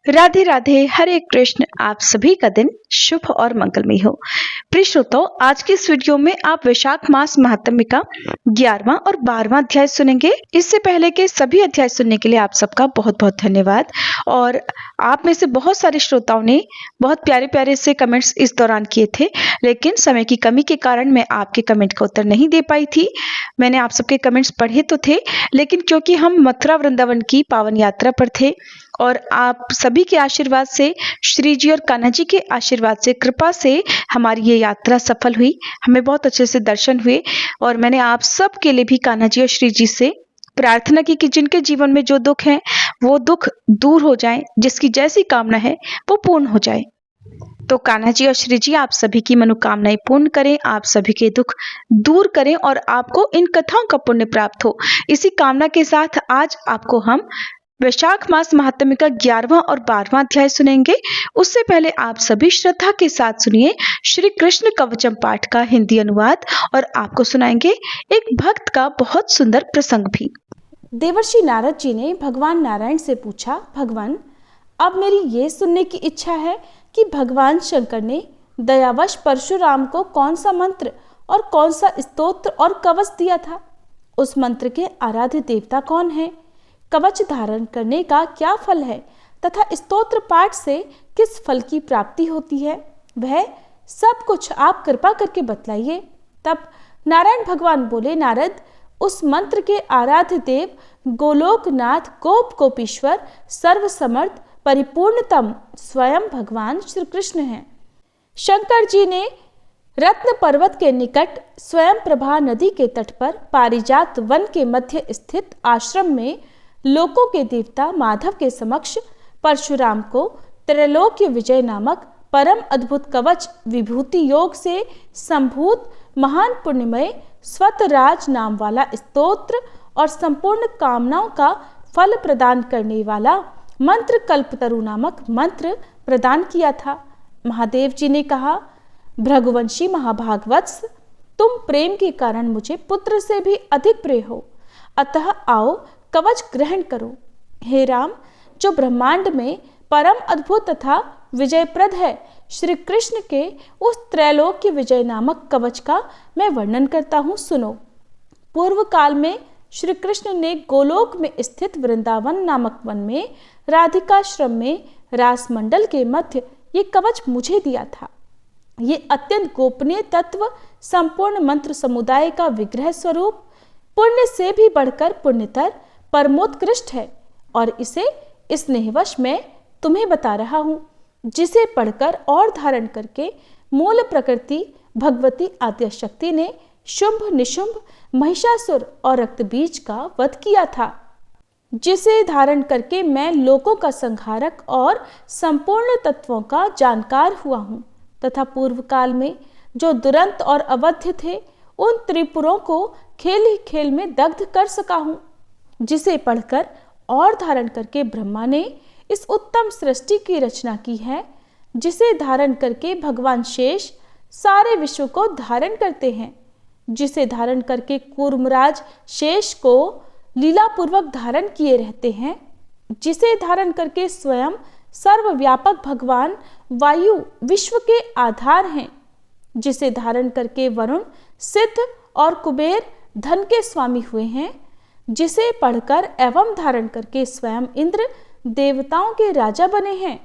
राधे राधे, हरे कृष्ण। आप सभी का दिन शुभ और मंगलमय हो। प्रिय श्रोताओं, आज की इस वीडियो में आप वैशाख मास महात्म्य का 11वां और 12वां अध्याय सुनेंगे। इससे पहले के सभी अध्याय सुनने के लिए आप सबका बहुत बहुत धन्यवाद। और आप में से बहुत सारे श्रोताओं ने बहुत प्यारे प्यारे से कमेंट्स इस दौरान किए थे, लेकिन समय की कमी के कारण मैं आपके कमेंट का उत्तर नहीं दे पाई थी। मैंने आप सबके कमेंट्स पढ़े तो थे, लेकिन क्योंकि हम मथुरा वृंदावन की पावन यात्रा पर थे और आप सभी के आशीर्वाद से, श्री जी और कान्हा जी के आशीर्वाद से, कृपा से हमारी ये यात्रा सफल हुई। हमें बहुत अच्छे से दर्शन हुए और मैंने आप सब के लिए भी कान्हा जी और श्री जी से प्रार्थना की कि जिनके जीवन में जो दुख है वो दुख दूर हो जाए, जिसकी जैसी कामना है वो पूर्ण हो जाए। तो कान्हा जी और श्री जी आप सभी की मनोकामनाएं पूर्ण करें, आप सभी के दुख दूर करें और आपको इन कथाओं का पुण्य प्राप्त हो। इसी कामना के साथ आज आपको हम वैशाख मास महात्म्य का 11वां और 12वां अध्याय सुनेंगे। उससे पहले आप सभी श्रद्धा के साथ सुनिए श्री कृष्ण कवचम पाठ का हिंदी अनुवाद और आपको सुनाएंगे एक भक्त का बहुत सुंदर प्रसंग भी। देवर्षि नारद जी ने भगवान नारायण से पूछा, भगवान, अब मेरी ये सुनने की इच्छा है कि भगवान शंकर ने दयावश परशुराम को कौन सा मंत्र और कौन सा स्तोत्र और कवच दिया था। उस मंत्र के आराध्य देवता कौन है, कवच धारण करने का क्या फल है तथा स्तोत्र पाठ से किस फल की प्राप्ति होती है, वह सब कुछ आप कृपा करके बतलाइए। तब नारायण भगवान बोले, नारद, उस मंत्र के आराध्य देव गोलोकनाथ गोप गोपीश्वर सर्वसमर्थ परिपूर्णतम स्वयं भगवान श्री कृष्ण हैं। शंकर जी ने रत्न पर्वत के निकट स्वयं प्रभा नदी के तट पर पारिजात वन के मध्य स्थित आश्रम में लोकों के देवता माधव के समक्ष परशुराम को त्रैलोक्य विजय नामक परम अद्भुत कवच विभूति योग से संभूत महान पुण्यमय स्वतराज नाम वाला स्तोत्र और संपूर्ण कामनाओं का फल प्रदान करने वाला मंत्र कल्पतरु नामक मंत्र प्रदान किया था। महादेव जी ने कहा, भृगुवंशी महाभागवत्स, तुम प्रेम के कारण मुझे पुत्र से भी अधिक प्रिय हो, अतः आओ कवच ग्रहण करो। हे राम, जो ब्रह्मांड में परम अद्भुत तथा विजयप्रद है, श्री कृष्ण के उस त्रैलोक्य विजय नामक कवच का मैं वर्णन करता हूँ, सुनो। पूर्व काल में श्री कृष्ण ने गोलोक में स्थित वृंदावन नामक वन में राधिकाश्रम में रासमंडल के मध्य ये कवच मुझे दिया था। ये अत्यंत गोपनीय तत्व संपूर्ण मंत्र समुदाय का विग्रह स्वरूप, पुण्य से भी बढ़कर पुण्यतर, परमोत्कृष्ट है और इसे स्नेहवश मैं तुम्हें बता रहा हूँ, जिसे पढ़कर और धारण करके मूल प्रकृति भगवती आद्यशक्ति ने शुंभ निशुंभ महिषासुर और रक्तबीज का वध किया था, जिसे धारण करके मैं लोकों का संहारक और संपूर्ण तत्वों का जानकार हुआ हूँ तथा पूर्व काल में जो दुरंत और अवध्य थे उन त्रिपुरों को खेल ही खेल में दग्ध कर सका हूँ, जिसे पढ़कर और धारण करके ब्रह्मा ने इस उत्तम सृष्टि की रचना की है, जिसे धारण करके भगवान शेष सारे विश्व को धारण करते हैं, जिसे धारण करके कूर्मराज शेष को लीलापूर्वक धारण किए रहते हैं, जिसे धारण करके स्वयं सर्वव्यापक भगवान वायु विश्व के आधार हैं, जिसे धारण करके वरुण सिद्ध और कुबेर धन के स्वामी हुए हैं, जिसे पढ़कर एवं धारण करके स्वयं इंद्र देवताओं के राजा बने हैं,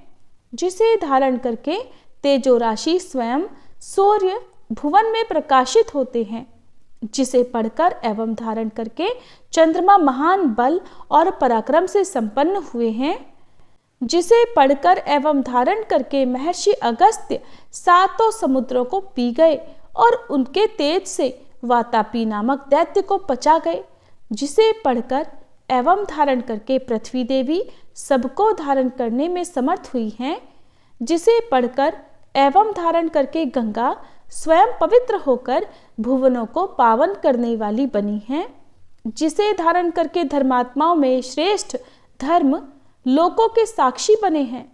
जिसे धारण करके तेजो राशि स्वयं सूर्य भुवन में प्रकाशित होते हैं, जिसे पढ़कर एवं धारण करके चंद्रमा महान बल और पराक्रम से संपन्न हुए हैं, जिसे पढ़कर एवं धारण करके महर्षि अगस्त्य सातों समुद्रों को पी गए और उनके तेज से वातापी नामक दैत्य को पचा गए, जिसे पढ़कर एवं धारण करके पृथ्वी देवी सबको धारण करने में समर्थ हुई हैं, जिसे पढ़कर एवं धारण करके गंगा स्वयं पवित्र होकर भुवनों को पावन करने वाली बनी है, जिसे धारण करके धर्मात्माओं में श्रेष्ठ धर्म लोकों के साक्षी बने हैं,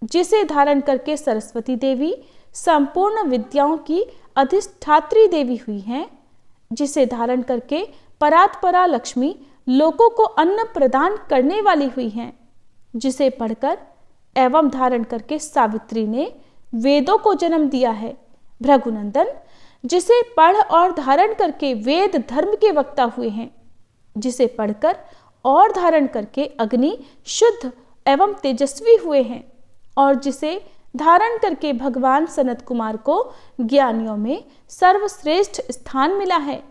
जिसे धारण करके सरस्वती देवी संपूर्ण विद्याओं की अधिष्ठात्री देवी हुई हैं, जिसे धारण करके परात्परा लक्ष्मी लोकों को अन्न प्रदान करने वाली हुई हैं, जिसे पढ़कर एवं धारण करके सावित्री ने वेदों को जन्म दिया है। भृगुनंदन, जिसे पढ़ और धारण करके वेद धर्म के वक्ता हुए हैं, जिसे पढ़कर और धारण करके अग्नि शुद्ध एवं तेजस्वी हुए हैं, और जिसे धारण करके भगवान सनत कुमार को ज्ञानियों में सर्वश्रेष्ठ स्थान मिला है।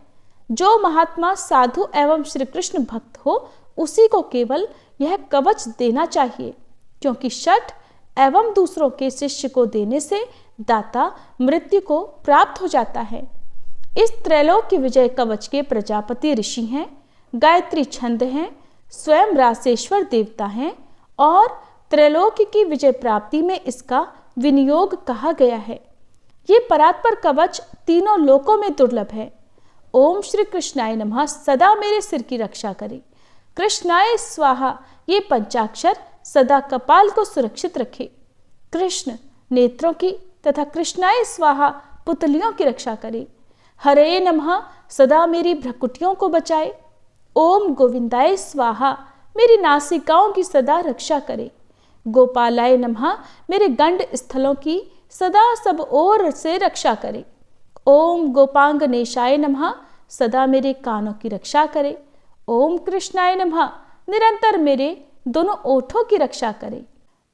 जो महात्मा साधु एवं श्री कृष्ण भक्त हो, उसी को केवल यह कवच देना चाहिए, क्योंकि शठ एवं दूसरों के शिष्य को देने से दाता मृत्यु को प्राप्त हो जाता है। इस त्रैलोक्य विजय कवच के प्रजापति ऋषि हैं, गायत्री छंद हैं, स्वयं रासेश्वर देवता हैं, और त्रैलोक्य की विजय प्राप्ति में इसका विनियोग कहा गया है। ये परात्पर कवच तीनों लोकों में दुर्लभ है। ओम श्री कृष्णाय नमः सदा मेरे सिर की रक्षा करे। कृष्णाय स्वाहा ये पंचाक्षर सदा कपाल को सुरक्षित रखे। कृष्ण नेत्रों की तथा कृष्णाय स्वाहा पुतलियों की रक्षा करे। हरे नमः सदा मेरी भ्रकुटियों को बचाए। ओम गोविंदाय स्वाहा मेरी नासिकाओं की सदा रक्षा करे। गोपालाय नमः मेरे गंड स्थलों की सदा सब ओर से रक्षा करे। ओम गोपांगनेशाय नमः सदा मेरे कानों की रक्षा करे। ओम कृष्णाय नमः निरंतर मेरे दोनों ओठों की रक्षा करे।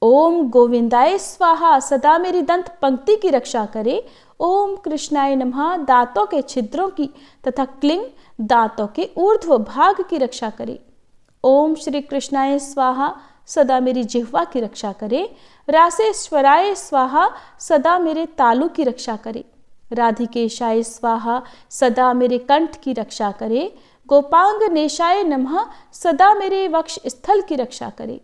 ओम गोविंदाय स्वाहा सदा मेरी दंत पंक्ति की रक्षा करे। ओम कृष्णाय नमः दांतों के छिद्रों की तथा क्लिंग दांतों के ऊर्ध्व भाग की रक्षा करे। ओम श्री कृष्णाय स्वाहा सदा मेरी जिह्वा की रक्षा करे। रासेश्वराय स्वाहा सदा मेरे तालु की रक्षा करे। राधिकेशाय स्वाहा सदा मेरे कंठ की रक्षा करे। गोपांगनेशाय नमः सदा मेरे वक्ष स्थल की रक्षा करे।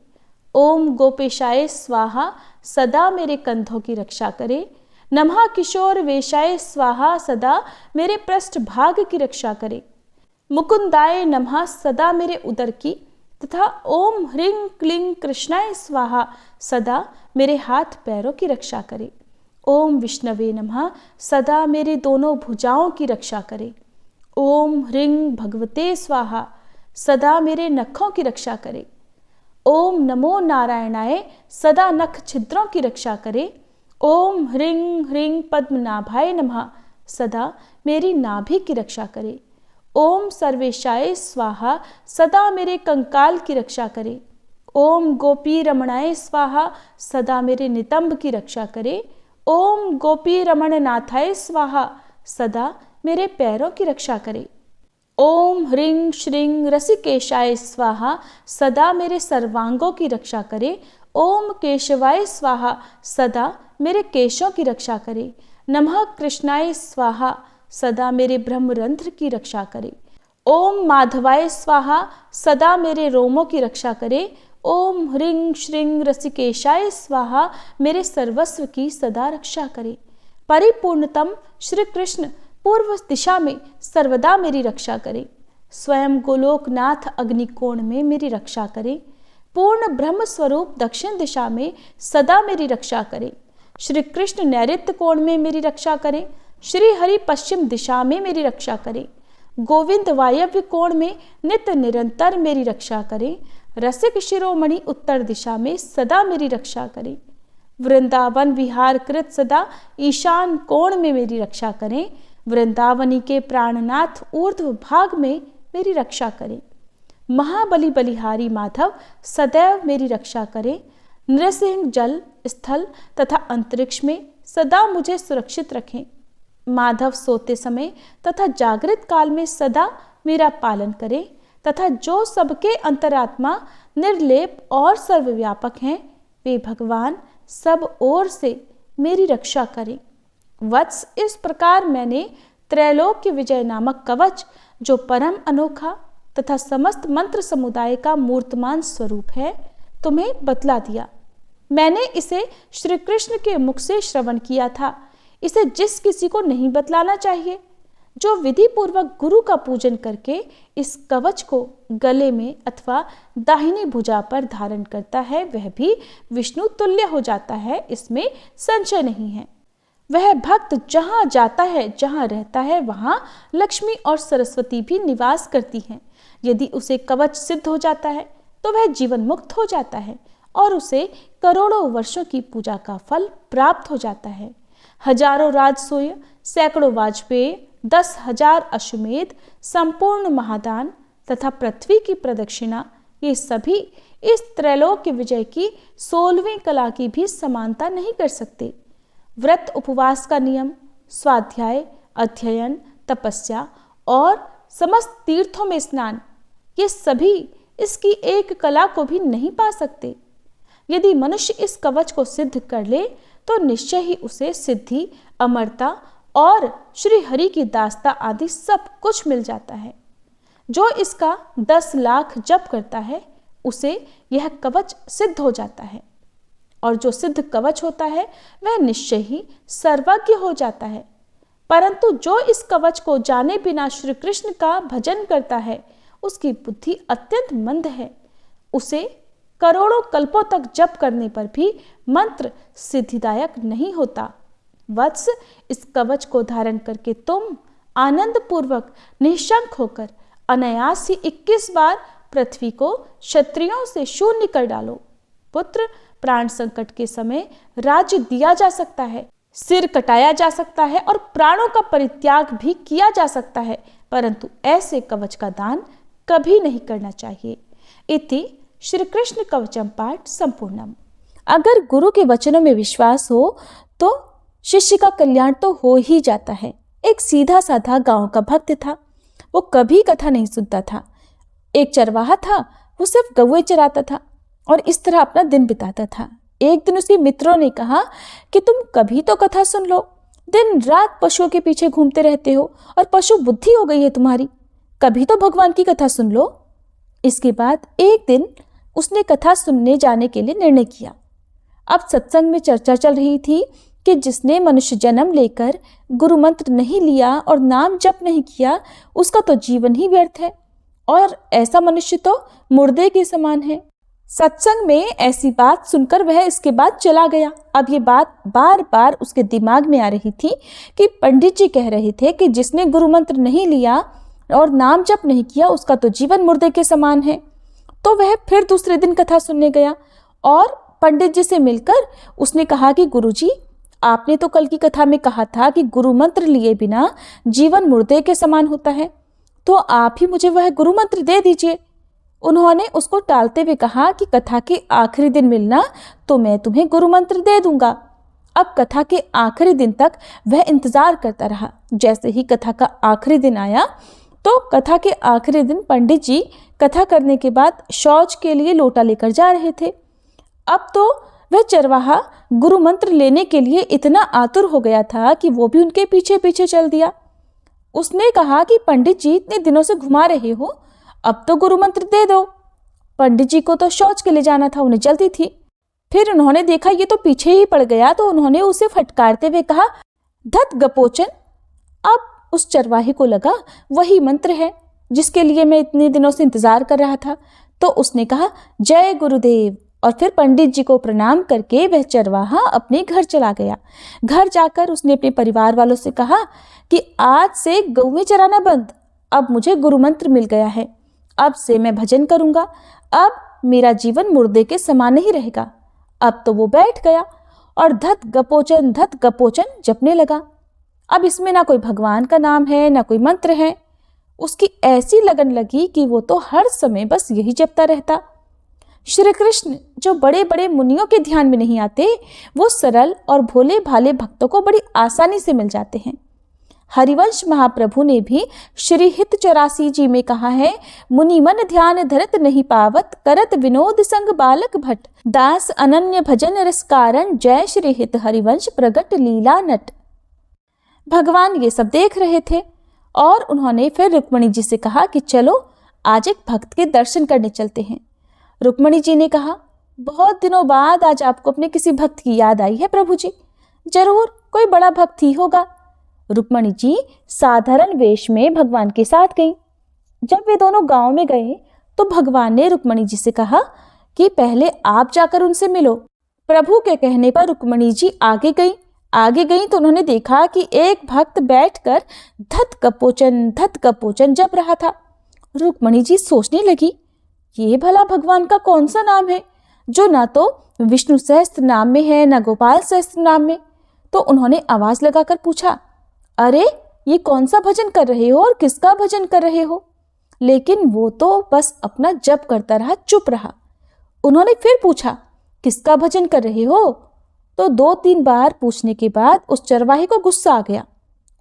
ओम गोपेशाय स्वाहा सदा मेरे कंधों की रक्षा करे। नमः किशोर वेशाय स्वाहा सदा मेरे पृष्ठ भाग की रक्षा करे। मुकुंदाय नमः सदा मेरे उदर की तथा ओम ह्रीं क्लीं कृष्णाय स्वाहा सदा मेरे हाथ पैरों की रक्षा करे। ओम विष्णवे नमः सदा मेरे दोनों भुजाओं की रक्षा करे। ओम ह्रीं भगवते स्वाहा सदा मेरे नखों की रक्षा करे। ओम नमो नारायणाय सदा नख छिद्रों की रक्षा करे। ओम ह्रीं ह्रीं पद्मनाभाय नमः सदा मेरी नाभि की रक्षा करे। ओम सर्वेशाय स्वाहा सदा मेरे कंकाल की रक्षा करे। ओम गोपी रमणाय स्वाहा सदा मेरे नितंब की रक्षा करे। ओम गोपी रमण नाथाय स्वाहा सदा मेरे पैरों की रक्षा करे। ओम ह्रीं श्रीं रसिकेशाय स्वाहा सदा मेरे सर्वांगों की रक्षा करे। ओम केशवाय स्वाहा सदा मेरे केशों की रक्षा करे। नमः कृष्णाय स्वाहा सदा मेरे ब्रह्मरंध्र की रक्षा करे। ओम माधवाय स्वाहा सदा मेरे रोमों की रक्षा करे। ओम ह्रीं श्रीं रसिकेशाय स्वाहा मेरे सर्वस्व की सदा रक्षा करे। परिपूर्णतम श्री कृष्ण पूर्व दिशा में सर्वदा मेरी रक्षा करे। स्वयं गोलोकनाथ अग्निकोण में मेरी रक्षा करे। पूर्ण ब्रह्म स्वरूप दक्षिण दिशा में सदा मेरी रक्षा करे। श्री कृष्ण नैऋत्य कोण में मेरी रक्षा करे। श्री हरि पश्चिम दिशा में मेरी रक्षा करे। गोविंद वायव्य कोण में नित्य निरंतर मेरी रक्षा करे। रसिक शिरोमणि उत्तर दिशा में सदा मेरी रक्षा करे। वृंदावन विहार कृत सदा ईशान कोण में मेरी रक्षा करें। वृंदावनी के प्राणनाथ ऊर्ध्व भाग में मेरी रक्षा करें। महाबली बलिहारी माधव सदैव मेरी रक्षा करें। नृसिंह जल स्थल तथा अंतरिक्ष में सदा मुझे सुरक्षित रखें। माधव सोते समय तथा जागृत काल में सदा मेरा पालन करें तथा जो सबके अंतरात्मा निर्लेप और सर्वव्यापक हैं, वे भगवान सब ओर से मेरी रक्षा करें। वत्स, इस प्रकार मैंने त्रैलोक्य विजय नामक कवच, जो परम अनोखा तथा समस्त मंत्र समुदाय का मूर्तमान स्वरूप है, तुम्हें बतला दिया। मैंने इसे श्री कृष्ण के मुख से श्रवण किया था। इसे जिस किसी को नहीं बतलाना चाहिए। जो विधि पूर्वक गुरु का पूजन करके इस कवच को गले में अथवा दाहिनी भुजा पर धारण करता है, वह भी विष्णु तुल्य हो जाता है, इसमें संशय नहीं है। वह भक्त जहाँ जाता है, जहाँ रहता है, वहाँ लक्ष्मी और सरस्वती भी निवास करती हैं। यदि उसे कवच सिद्ध हो जाता है तो वह जीवन मुक्त हो जाता है और उसे करोड़ों वर्षों की पूजा का फल प्राप्त हो जाता है। हजारों राजसूय, सैकड़ों वाजपेय, 10,000 अश्वमेध, संपूर्ण महादान तथा पृथ्वी की प्रदक्षिणा, ये सभी इस त्रैलोक्य विजय की 16वीं कला की भी समानता नहीं कर सकते। व्रत उपवास का नियम, स्वाध्याय, अध्ययन, तपस्या और समस्त तीर्थों में स्नान, ये सभी इसकी एक कला को भी नहीं पा सकते। यदि मनुष्य इस कवच को सिद्ध कर ले तो निश्चय ही उसे सिद्धि, अमरता और श्री हरि की दास्ता आदि सब कुछ मिल जाता है। जो इसका 10 लाख जप करता है उसे यह कवच सिद्ध हो जाता है, और जो सिद्ध कवच होता है वह निश्चय ही सर्वज्ञ हो जाता है। परंतु जो इस कवच को जाने बिना श्री कृष्ण का भजन करता है उसकी बुद्धि अत्यंत मंद है। उसे करोड़ों कल्पों तक जप करने पर भी मंत्र सिद्धिदायक नहीं होता। वत्स, इस कवच को धारण करके तुम आनंद पूर्वक निःशंक होकर अनायास ही 21 बार पृथ्वी को क्षत्रियों से शून्य कर डालो। पुत्र, प्राण संकट के समय राज्य दिया जा सकता है, सिर कटाया जा सकता है और प्राणों का परित्याग भी किया जा सकता है, परंतु ऐसे कवच का दान कभी नहीं करना चाहिए। इति श्री कृष्ण कवचम पाठ संपूर्णम। अगर गुरु के वचनों में विश्वास हो तो शिष्य का कल्याण तो हो ही जाता है। एक सीधा साधा गांव का भक्त था, वो कभी कथा नहीं सुनता था। एक चरवाहा था, वो सिर्फ गौएं चराता था और इस तरह अपना दिन बिताता था। एक दिन उसके मित्रों ने कहा कि तुम कभी तो कथा सुन लो, दिन रात पशुओं के पीछे घूमते रहते हो और पशु बुद्धि हो गई है तुम्हारी, कभी तो भगवान की कथा सुन लो। इसके बाद एक दिन उसने कथा सुनने जाने के लिए निर्णय किया। अब सत्संग में चर्चा चल रही थी कि जिसने मनुष्य जन्म लेकर गुरु मंत्र नहीं लिया और नाम जप नहीं किया उसका तो जीवन ही व्यर्थ है, और ऐसा मनुष्य तो मुर्दे के समान है। सत्संग में ऐसी बात सुनकर वह इसके बाद चला गया। अब ये बात बार बार उसके दिमाग में आ रही थी कि पंडित जी कह रहे थे कि जिसने गुरु मंत्र नहीं लिया और नाम जप नहीं किया उसका तो जीवन मुर्दे के समान है। तो वह फिर दूसरे दिन कथा सुनने गया और पंडित जी से मिलकर उसने कहा कि गुरुजी, आपने तो कल की कथा में कहा था कि गुरु मंत्र लिए बिना जीवन मुर्दे के समान होता है, तो आप ही मुझे वह गुरु मंत्र दे दीजिए। उन्होंने उसको टालते हुए कहा कि कथा के आखिरी दिन मिलना तो मैं तुम्हें गुरु मंत्र दे दूंगा। अब कथा के आखिरी दिन तक वह इंतजार करता रहा। जैसे ही कथा का आखिरी दिन आया तो कथा के आखिरी दिन पंडित जी कथा करने के बाद शौच के लिए लोटा लेकर जा रहे थे। अब तो वह चरवाहा गुरु मंत्र लेने के लिए इतना आतुर हो गया था कि वो भी उनके पीछे पीछे चल दिया। उसने कहा कि पंडित जी, इतने दिनों से घुमा रहे हो, अब तो गुरु मंत्र दे दो। पंडित जी को तो शौच के लिए जाना था, उन्हें जल्दी थी। फिर उन्होंने देखा ये तो पीछे ही पड़ गया, तो उन्होंने उसे फटकारते हुए कहा, धत गपोचन। अब उस चरवाहे को लगा वही मंत्र है जिसके लिए मैं इतने दिनों से इंतजार कर रहा था। तो उसने कहा, जय गुरुदेव, और फिर पंडित जी को प्रणाम करके वह चरवाहा अपने घर चला गया। घर जाकर उसने अपने परिवार वालों से कहा कि आज से गौएं चराना बंद, अब मुझे गुरु मंत्र मिल गया है, अब से मैं भजन करूंगा, अब मेरा जीवन मुर्दे के समान नहीं रहेगा। अब तो वो बैठ गया और धत गपोचन जपने लगा। अब इसमें ना कोई भगवान का नाम है ना कोई मंत्र है। उसकी ऐसी लगन लगी कि वो तो हर समय बस यही जपता रहता। श्री कृष्ण जो बड़े बड़े मुनियों के ध्यान में नहीं आते, वो सरल और भोले भाले भक्तों को बड़ी आसानी से मिल जाते हैं। हरिवंश महाप्रभु ने भी श्री हित 84 जी में कहा है, मुनि मन ध्यान धरत नहीं पावत, करत विनोद संग बालक भट्ट, दास अनन्य भजन रस कारण, जय श्री हित हरिवंश प्रगट लीला नट। भगवान ये सब देख रहे थे और उन्होंने फिर रुक्मणी जी से कहा कि चलो आज एक भक्त के दर्शन करने चलते हैं। रुक्मणी जी ने कहा, बहुत दिनों बाद आज आपको अपने किसी भक्त की याद आई है प्रभु जी, जरूर कोई बड़ा भक्त ही होगा। रुक्मणी जी साधारण वेश में भगवान के साथ गईं। जब वे दोनों गांव में गए तो भगवान ने रुक्मणी जी से कहा कि पहले आप जाकर उनसे मिलो। प्रभु के कहने पर रुक्मणी जी आगे गई तो उन्होंने देखा कि एक भक्त बैठकर धत कपोचन जप रहा था। रुक्मणी जी सोचने लगी, ये भला भगवान का कौन सा नाम है जो ना तो विष्णु सहस्त्र नाम में है ना गोपाल सहस्त्र नाम में। तो उन्होंने आवाज लगाकर पूछा, अरे ये कौन सा भजन कर रहे हो और किसका भजन कर रहे हो? लेकिन वो तो बस अपना जप करता रहा, चुप रहा। उन्होंने फिर पूछा, किसका भजन कर रहे हो? तो 2-3 बार पूछने के बाद उस चरवाहे को गुस्सा आ गया।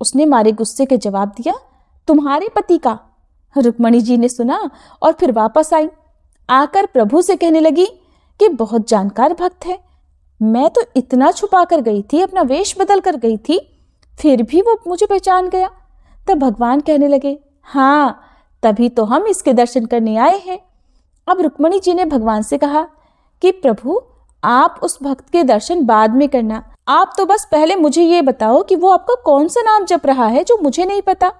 उसने मारे गुस्से के जवाब दिया, तुम्हारे पति का। रुक्मणी जी ने सुना और फिर वापस आई, आकर प्रभु से कहने लगी कि बहुत जानकार भक्त है, मैं तो इतना छुपा कर गई थी, अपना वेश बदल कर गई थी, फिर भी वो मुझे पहचान गया। तब भगवान कहने लगे, हाँ तभी तो हम इसके दर्शन करने आए हैं। अब रुक्मणी जी ने भगवान से कहा कि प्रभु आप उस भक्त के दर्शन बाद में करना, आप तो बस पहले मुझे ये बताओ कि वो आपका कौन सा नाम जप रहा है जो मुझे नहीं पता।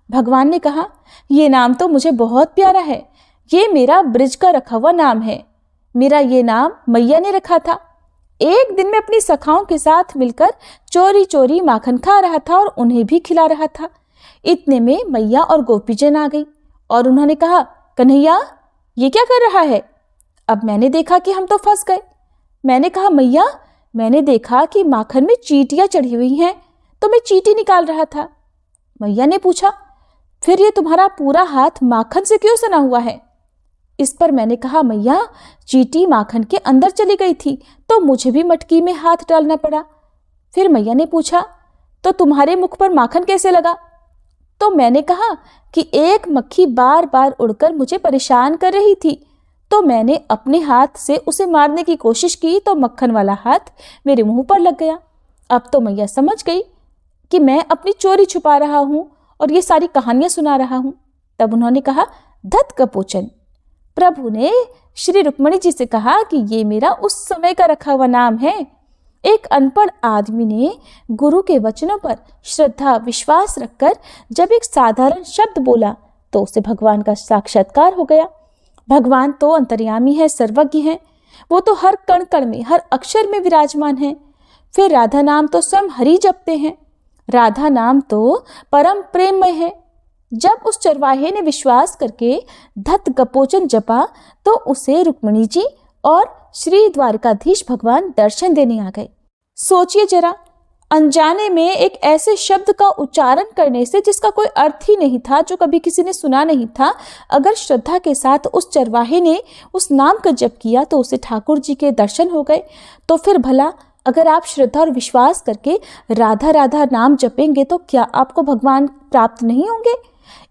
भगवान ने कहा, ये नाम तो मुझे बहुत प्यारा है, ये मेरा ब्रिज का रखा हुआ नाम है, मेरा ये नाम मैया ने रखा था। एक दिन मैं अपनी सखाओं के साथ मिलकर चोरी चोरी माखन खा रहा था और उन्हें भी खिला रहा था। इतने में मैया और गोपीजन आ गई और उन्होंने कहा, कन्हैया ये क्या कर रहा है? अब मैंने देखा कि हम तो फंस गए। मैंने कहा, मैया मैंने देखा कि माखन में चींटियां चढ़ी हुई हैं तो मैं चींटी निकाल रहा था। मैया ने पूछा, फिर ये तुम्हारा पूरा हाथ माखन से क्यों सना हुआ है? इस पर मैंने कहा, मैया चींटी माखन के अंदर चली गई थी तो मुझे भी मटकी में हाथ डालना पड़ा। फिर मैया ने पूछा, तो तुम्हारे मुख पर माखन कैसे लगा? तो मैंने कहा कि एक मक्खी बार बार उड़कर मुझे परेशान कर रही थी, तो मैंने अपने हाथ से उसे मारने की कोशिश की तो मक्खन वाला हाथ मेरे मुंह पर लग गया। अब तो मैया समझ गई कि मैं अपनी चोरी छुपा रहा हूँ और ये सारी कहानियां सुना रहा हूँ। तब उन्होंने कहा, धत कपोचन। प्रभु ने श्री रुक्मणी जी से कहा कि ये मेरा उस समय का रखा हुआ नाम है। एक अनपढ़ आदमी ने गुरु के वचनों पर श्रद्धा विश्वास रखकर जब एक साधारण शब्द बोला तो उसे भगवान का साक्षात्कार हो गया। भगवान तो अंतर्यामी है, सर्वज्ञ है, वो तो हर कण कण में हर अक्षर में विराजमान है। फिर राधा नाम तो स्वयं हरि जपते हैं, राधा नाम तो परम प्रेममय है। जब उस चरवाहे ने विश्वास करके धत कपोचन जपा तो उसे रुक्मणी जी और श्री द्वारकाधीश भगवान दर्शन देने आ गए। सोचिए जरा, अनजाने में एक ऐसे शब्द का उच्चारण करने से जिसका कोई अर्थ ही नहीं था, जो कभी किसी ने सुना नहीं था, अगर श्रद्धा के साथ उस चरवाहे ने उस नाम का जप किया तो उसे ठाकुर जी के दर्शन हो गए। तो फिर भला अगर आप श्रद्धा और विश्वास करके राधा राधा नाम जपेंगे तो क्या आपको भगवान प्राप्त नहीं होंगे?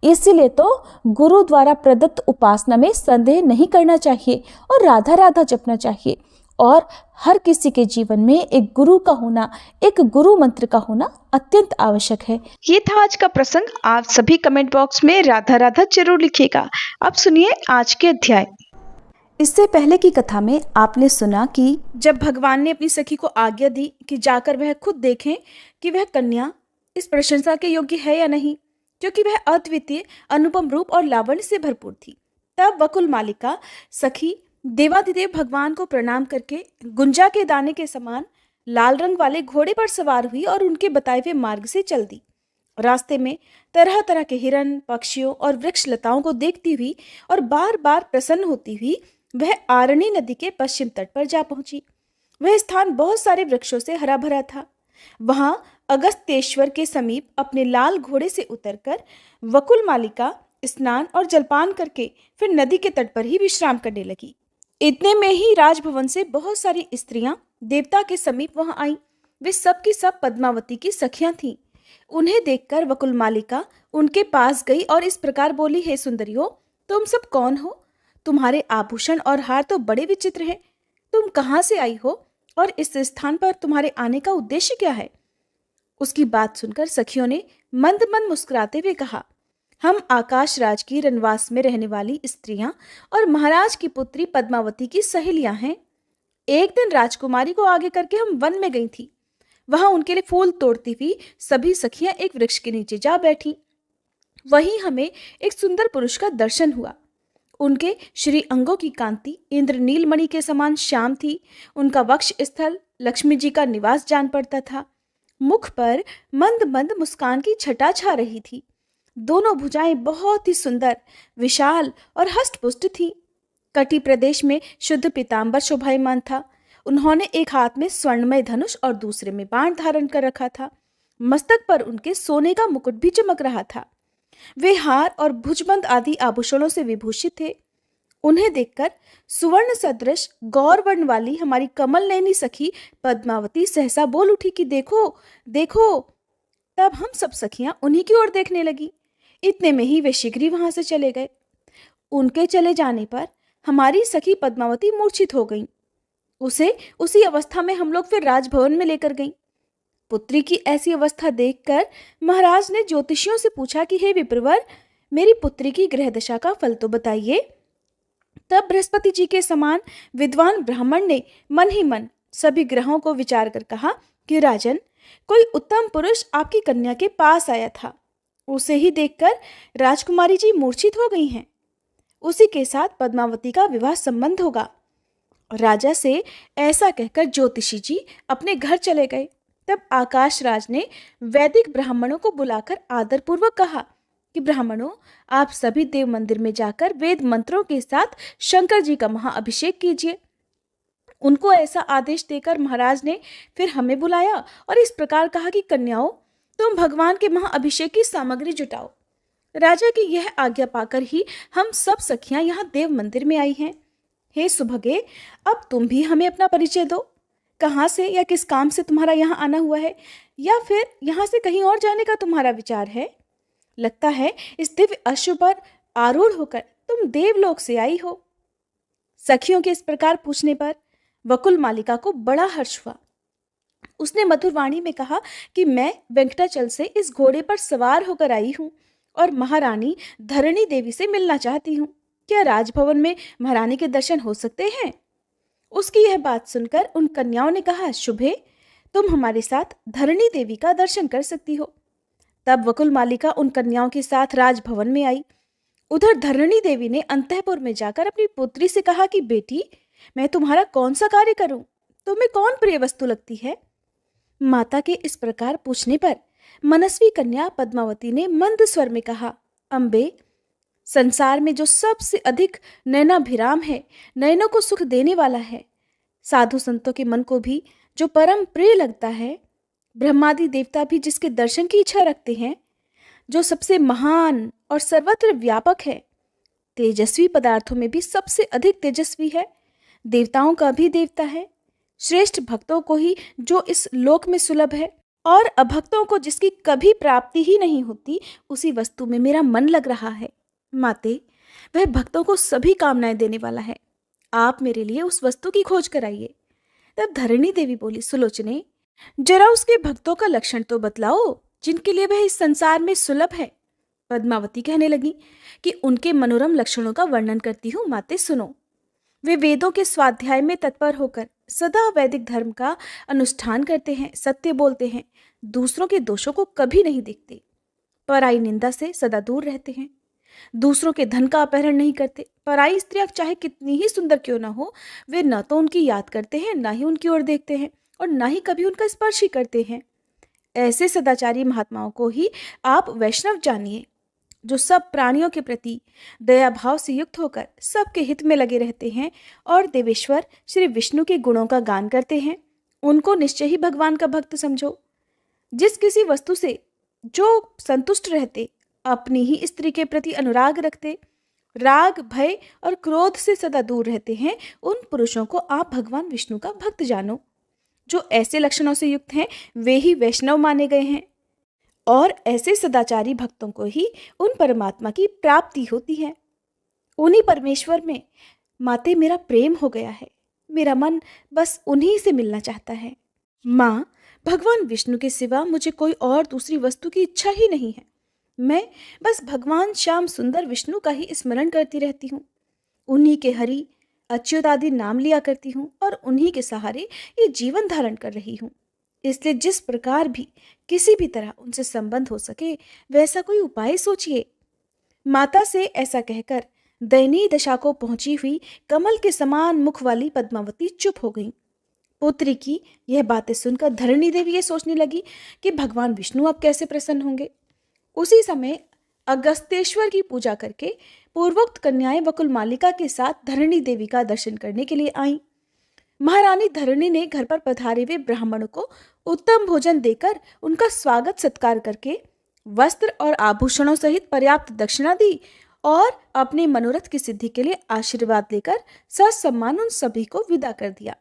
इसीलिए तो गुरु द्वारा प्रदत्त उपासना में संदेह नहीं करना चाहिए और राधा राधा जपना चाहिए। और हर किसी के जीवन में एक गुरु का होना, एक गुरु मंत्र का होना अत्यंत आवश्यक है। ये था आज का प्रसंग। आप सभी कमेंट बॉक्स में राधा राधा जरूर लिखिएगा। अब सुनिए आज के अध्याय। इससे पहले की कथा में आपने सुना कि जब भगवान ने अपनी सखी को आज्ञा दी कि जाकर वह खुद देखें कि वह कन्या इस प्रशंसा के योग्य है या नहीं, क्योंकि वह अद्वितीय अनुपम रूप और लावण्य से भरपूर थी, तब वकुल मालिका सखी देवाधिदेव भगवान को प्रणाम करके गुंजा के दाने के समान लाल रंग वाले घोड़े पर सवार हुई और उनके बताए हुए मार्ग से चल दी। रास्ते में तरह तरह के हिरन, पक्षियों और वृक्ष लताओं को देखती हुई और बार बार प्रसन्न होती हुई वह आरणी नदी के पश्चिम तट पर जा पहुंची। वह स्थान बहुत सारे वृक्षों से हरा भरा था। वहां अगस्त्येश्वर के समीप अपने लाल घोड़े से उतरकर वकुल मालिका स्नान और जलपान करके फिर नदी के तट पर ही विश्राम करने लगी। इतने में ही राजभवन से बहुत सारी स्त्रियां देवता के समीप वहां आईं। वे सब की सब पद्मावती की सखियां थीं। उन्हें देखकर वकुल मालिका उनके पास गई और इस प्रकार बोली, हे सुंदरियों, तुम सब कौन हो? तुम्हारे आभूषण और हार तो बड़े विचित्र हैं। तुम कहाँ से आई हो और इस स्थान पर तुम्हारे आने का उद्देश्य क्या है? उसकी बात सुनकर सखियों ने मंद मंद मुस्कुराते हुए कहा, हम आकाश राज की रनवास में रहने वाली स्त्रियां और महाराज की पुत्री पद्मावती की सहेलियां हैं। एक दिन राजकुमारी को आगे करके हम वन में गई थी। वहां उनके लिए फूल तोड़ती हुई सभी सखियां एक वृक्ष के नीचे जा बैठी। वहीं हमें एक सुंदर पुरुष का दर्शन हुआ। उनके श्री अंगों की कांति इंद्र नीलमणि के समान श्याम थी। उनका वक्ष स्थल लक्ष्मी जी का निवास जान पड़ता था। मुख पर मंद मंद मुस्कान की छटा छा रही थी। दोनों भुजाएं बहुत ही सुंदर, विशाल और हष्टपुष्ट थी। कटी प्रदेश में शुद्ध पीताम्बर शोभायमान था। उन्होंने एक हाथ में स्वर्णमय धनुष और दूसरे में बाण धारण कर रखा था। मस्तक पर उनके सोने का मुकुट भी चमक रहा था। वे हार और भुजबंद आदि आभूषणों से विभूषित थे। उन्हें देखकर सुवर्ण सदृश गौर वर्ण वाली हमारी कमल नयनी सखी पद्मावती सहसा बोल उठी कि देखो देखो। तब हम सब सखियां उन्हीं की ओर देखने लगी। इतने में ही वे शीघ्र ही वहां से चले गए। उनके चले जाने पर हमारी सखी पद्मावती मूर्छित हो गई। उसे उसी अवस्था में हम लोग फिर राजभवन में लेकर गई। पुत्री की ऐसी अवस्था देखकर महाराज ने ज्योतिषियों से पूछा कि हे विप्रवर, मेरी पुत्री की ग्रह दशा का फल तो बताइए। तब बृहस्पति जी के समान विद्वान ब्राह्मण ने मन ही मन सभी ग्रहों को विचार कर कहा कि राजन, कोई उत्तम पुरुष आपकी कन्या के पास आया था। उसे ही देखकर राजकुमारी जी मूर्छित हो गई हैं। उसी के साथ पद्मावती का विवाह संबंध होगा। राजा से ऐसा कहकर ज्योतिषी जी अपने घर चले गए। तब आकाश राज ने वैदिक ब्राह्मणों को बुलाकर आदरपूर्वक कहा कि ब्राह्मणों, आप सभी देव मंदिर में जाकर वेद मंत्रों के साथ शंकर जी का महाअभिषेक कीजिए। उनको ऐसा आदेश देकर महाराज ने फिर हमें बुलाया और इस प्रकार कहा कि कन्याओं, तुम भगवान के महाअभिषेक की सामग्री जुटाओ। राजा की यह आज्ञा पाकर ही हम सब सखियां यहाँ देव मंदिर में आई हैं। हे सुभगे, अब तुम भी हमें अपना परिचय दो। कहाँ से या किस काम से तुम्हारा यहाँ आना हुआ है, या फिर यहाँ से कहीं और जाने का तुम्हारा विचार है? लगता है इस दिव्य अश्व पर आरूढ़ होकर तुम देवलोक से आई हो। सखियों के इस प्रकार पूछने पर वकुल मालिका को बड़ा हर्ष हुआ। उसने मधुर वाणी में कहा कि मैं वेंकटाचल से इस घोड़े पर सवार होकर आई हूँ और महारानी धरणी देवी से मिलना चाहती हूँ। क्या राजभवन में महारानी के दर्शन हो सकते हैं? उसकी यह बात सुनकर उन कन्याओं ने कहा, शुभे, तुम हमारे साथ धरणी देवी का दर्शन कर सकती हो। तब वकुल मालिका उन कन्याओं के साथ राजभवन में आई। उधर धरणी देवी ने अंतःपुर में जाकर अपनी पुत्री से कहा कि बेटी, मैं तुम्हारा कौन सा कार्य करूं? तुम्हें कौन प्रिय वस्तु लगती है? माता के इस प्रकार पूछने पर मनस्वी कन्या पद्मावती ने मंद स्वर में कहा, अम्बे, संसार में जो सबसे अधिक नयनाभिराम है, नयनों को सुख देने वाला है, साधु संतों के मन को भी जो परम प्रिय लगता है, ब्रह्मादि देवता भी जिसके दर्शन की इच्छा रखते हैं, जो सबसे महान और सर्वत्र व्यापक है, तेजस्वी पदार्थों में भी सबसे अधिक तेजस्वी है, देवताओं का भी देवता है, श्रेष्ठ भक्तों को ही जो इस लोक में सुलभ है और अभक्तों को जिसकी कभी प्राप्ति ही नहीं होती, उसी वस्तु में मेरा मन लग रहा है। माते, वह भक्तों को सभी कामनाएं देने वाला है। आप मेरे लिए उस वस्तु की खोज कराइए। तब धरणी देवी बोली, सुलोचने, जरा उसके भक्तों का लक्षण तो बतलाओ जिनके लिए वह इस संसार में सुलभ है। पद्मावती कहने लगी कि उनके मनोरम लक्षणों का वर्णन करती हूँ, माते सुनो। वे वेदों के स्वाध्याय में तत्पर होकर सदा वैदिक धर्म का अनुष्ठान करते हैं, सत्य बोलते हैं, दूसरों के दोषों को कभी नहीं देखते, पराई निंदा से सदा दूर रहते हैं, दूसरों के धन का अपहरण नहीं करते। पराई स्त्री चाहे कितनी ही सुंदर क्यों ना हो, वे न तो उनकी याद करते हैं, ना ही उनकी ओर देखते हैं और ना ही कभी उनका स्पर्श ही करते हैं। ऐसे सदाचारी महात्माओं को ही आप वैष्णव जानिए, जो सब प्राणियों के प्रति दया भाव से युक्त होकर सबके हित में लगे रहते हैं और देवेश्वर श्री विष्णु के गुणों का गान करते हैं। उनको निश्चय ही भगवान का भक्त समझो। जिस किसी वस्तु से जो संतुष्ट रहते, अपनी ही स्त्री के प्रति अनुराग रखते, राग, भय और क्रोध से सदा दूर रहते हैं, उन पुरुषों को आप भगवान विष्णु का भक्त जानो। जो ऐसे लक्षणों से युक्त हैं, वे ही वैष्णव माने गए हैं और ऐसे सदाचारी भक्तों को ही उन परमात्मा की प्राप्ति होती है। उन्हीं परमेश्वर में माते मेरा प्रेम हो गया है। मेरा मन बस उन्हीं से मिलना चाहता है। माँ, भगवान विष्णु के सिवा मुझे कोई और दूसरी वस्तु की इच्छा ही नहीं है। मैं बस भगवान श्याम सुंदर विष्णु का ही स्मरण करती रहती हूँ। उन्हीं के हरि, अच्युत आदि नाम लिया करती हूँ और उन्हीं के सहारे ये जीवन धारण कर रही हूँ। इसलिए जिस प्रकार भी किसी भी तरह उनसे संबंध हो सके, वैसा कोई उपाय सोचिए। माता से ऐसा कहकर दयनीय दशा को पहुंची हुई कमल के समान मुख वाली पद्मावती चुप हो गई। पुत्री की यह बातें सुनकर धरणी देवी ये सोचने लगी कि भगवान विष्णु अब कैसे प्रसन्न होंगे। उसी समय अगस्तेश्वर की पूजा करके पूर्वोक्त कन्याएं वकुल मालिका के साथ धरणी देवी का दर्शन करने के लिए आईं। महारानी धरणी ने घर पर पधारे हुए ब्राह्मणों को उत्तम भोजन देकर उनका स्वागत सत्कार करके वस्त्र और आभूषणों सहित पर्याप्त दक्षिणा दी और अपने मनोरथ की सिद्धि के लिए आशीर्वाद लेकर ससम्मान उन सभी को विदा कर दिया।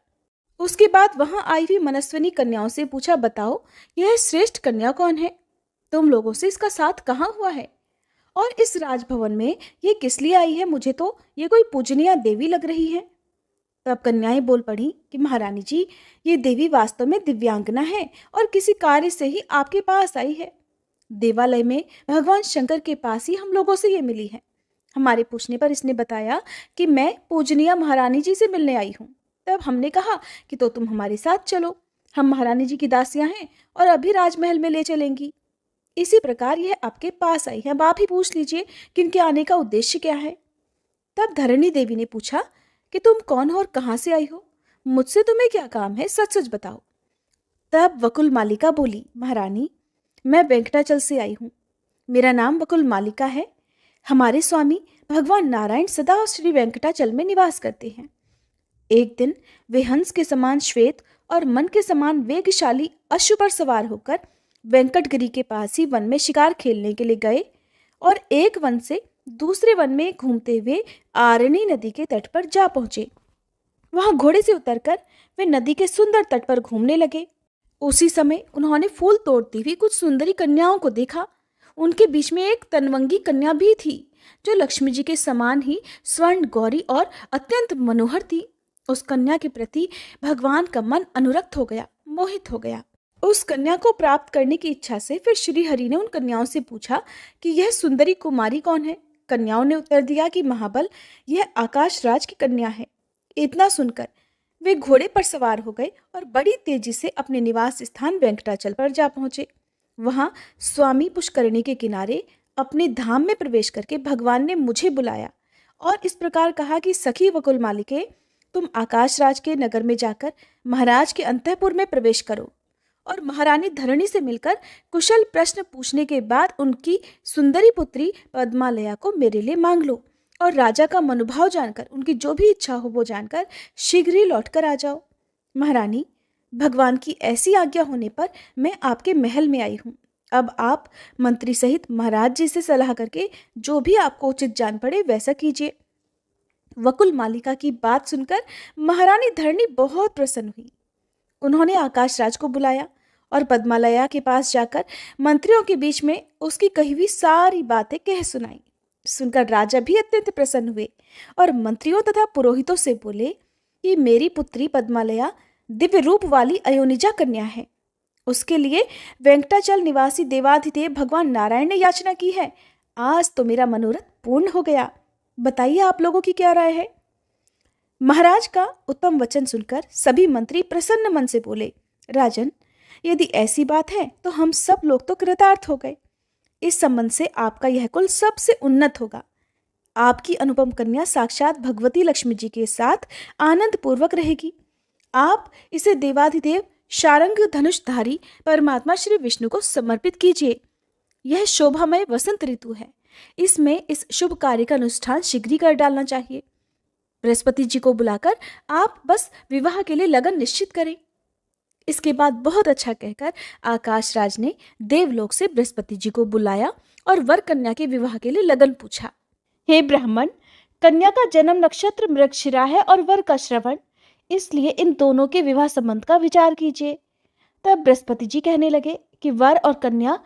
उसके बाद वहां आई हुई मनस्विनी कन्याओं से पूछा, बताओ यह श्रेष्ठ कन्या कौन है? तुम लोगों से इसका साथ कहाँ हुआ है और इस राजभवन में ये किस लिए आई है? मुझे तो ये कोई पूजनीय देवी लग रही है। तब कन्याएं बोल पड़ी कि महारानी जी, ये देवी वास्तव में दिव्यांगना है और किसी कार्य से ही आपके पास आई है। देवालय में भगवान शंकर के पास ही हम लोगों से ये मिली है। हमारे पूछने पर इसने बताया कि मैं पूजनीय महारानी जी से मिलने आई हूँ। तब हमने कहा कि तो तुम हमारे साथ चलो, हम महारानी जी की दासियां हैं और अभी राजमहल में ले चलेंगी। इसी प्रकार यह आपके पास आई है। अब आप ही पूछ लीजिए कि इनके आने का उद्देश्य क्या है। तब धरणी देवी ने पूछा कि तुम कौन हो और कहाँ से आई हो? मुझसे तुम्हें क्या काम है? सच सच बताओ। तब वकुल मालिका बोली, महारानी, मैं वेंकटाचल से आई हूँ। मेरा नाम वकुल मालिका है। हमारे स्वामी भगवान नारायण सदा श्री वेंकटाचल में निवास करते हैं। एक दिन वे हंस के समान श्वेत और मन के समान वेगशाली अश्व पर सवार होकर वेंकटगिरी के पास ही वन में शिकार खेलने के लिए गए और एक वन से दूसरे वन में घूमते हुए आरणी नदी के तट पर जा पहुंचे। वहां घोड़े से उतरकर वे नदी के सुंदर तट पर घूमने लगे। उसी समय उन्होंने फूल तोड़ती हुई कुछ सुंदरी कन्याओं को देखा। उनके बीच में एक तनवंगी कन्या भी थी जो लक्ष्मी जी के समान ही स्वर्ण गौरी और अत्यंत मनोहर थी। उस कन्या के प्रति भगवान का मन अनुरक्त हो गया, मोहित हो गया। उस कन्या को प्राप्त करने की इच्छा से फिर श्री हरि ने उन कन्याओं से पूछा कि यह सुंदरी कुमारी कौन है? कन्याओं ने उत्तर दिया कि महाबल, यह आकाश राज की कन्या है। इतना सुनकर वे घोड़े पर सवार हो गए और बड़ी तेजी से अपने निवास स्थान वेंकटाचल पर जा पहुंचे। वहां स्वामी पुष्करणी के किनारे अपने धाम में प्रवेश करके भगवान ने मुझे बुलाया और इस प्रकार कहा कि सखी वकुल मालिके, तुम आकाश राज के नगर में जाकर महाराज के अंतःपुर में प्रवेश करो और महारानी धरणी से मिलकर कुशल प्रश्न पूछने के बाद उनकी सुंदरी पुत्री पद्मालया को मेरे लिए मांग लो और राजा का मनोभाव जानकर, उनकी जो भी इच्छा हो वो जानकर शीघ्र ही लौटकर आ जाओ। महारानी, भगवान की ऐसी आज्ञा होने पर मैं आपके महल में आई हूँ। अब आप मंत्री सहित महाराज जी से सलाह करके जो भी आपको उचित जान पड़े वैसा कीजिए। वकुल मालिका की बात सुनकर महारानी धरणी बहुत प्रसन्न हुई। उन्होंने आकाश राज को बुलाया और पद्मालया के पास जाकर मंत्रियों के बीच में उसकी कही हुई सारी बातें कह सुनाई। सुनकर राजा भी अत्यंत प्रसन्न हुए और मंत्रियों तथा पुरोहितों से बोले कि मेरी पुत्री पद्मालया दिव्य रूप वाली अयोनिजा कन्या है। उसके लिए वेंकटाचल निवासी देवाधिदेव भगवान नारायण ने याचना की है। आज तो मेरा मनोरथ पूर्ण हो गया। बताइए आप लोगों की क्या राय है? महाराज का उत्तम वचन सुनकर सभी मंत्री प्रसन्न मन से बोले, राजन, यदि ऐसी बात है तो हम सब लोग तो कृतार्थ हो गए। इस संबंध से आपका यह कुल सबसे उन्नत होगा। आपकी अनुपम कन्या साक्षात भगवती लक्ष्मी जी के साथ आनंद पूर्वक रहेगी। आप इसे देवाधिदेव शारंग धनुषधारी परमात्मा श्री विष्णु को समर्पित कीजिए। यह शोभामय वसंत ऋतु है। इसमें इस शुभ कार्य का अनुष्ठान शीघ्र ही कर डालना चाहिए। बृहस्पति जी को बुलाकर आप बस विवाह के लिए लगन निश्चित करें। इसके बाद बहुत अच्छा कहकर आकाश राज ने देवलोक से बृहस्पति जी को बुलाया और वर कन्या के विवाह के लिए लगन पूछा। हे ब्राह्मण, कन्या का जन्म नक्षत्र मृगशिरा है और वर का श्रवण, इसलिए इन दोनों के विवाह संबंध का विचार कीजिए। तब बृहस्पति जी कहने लगे कि वर और कन्या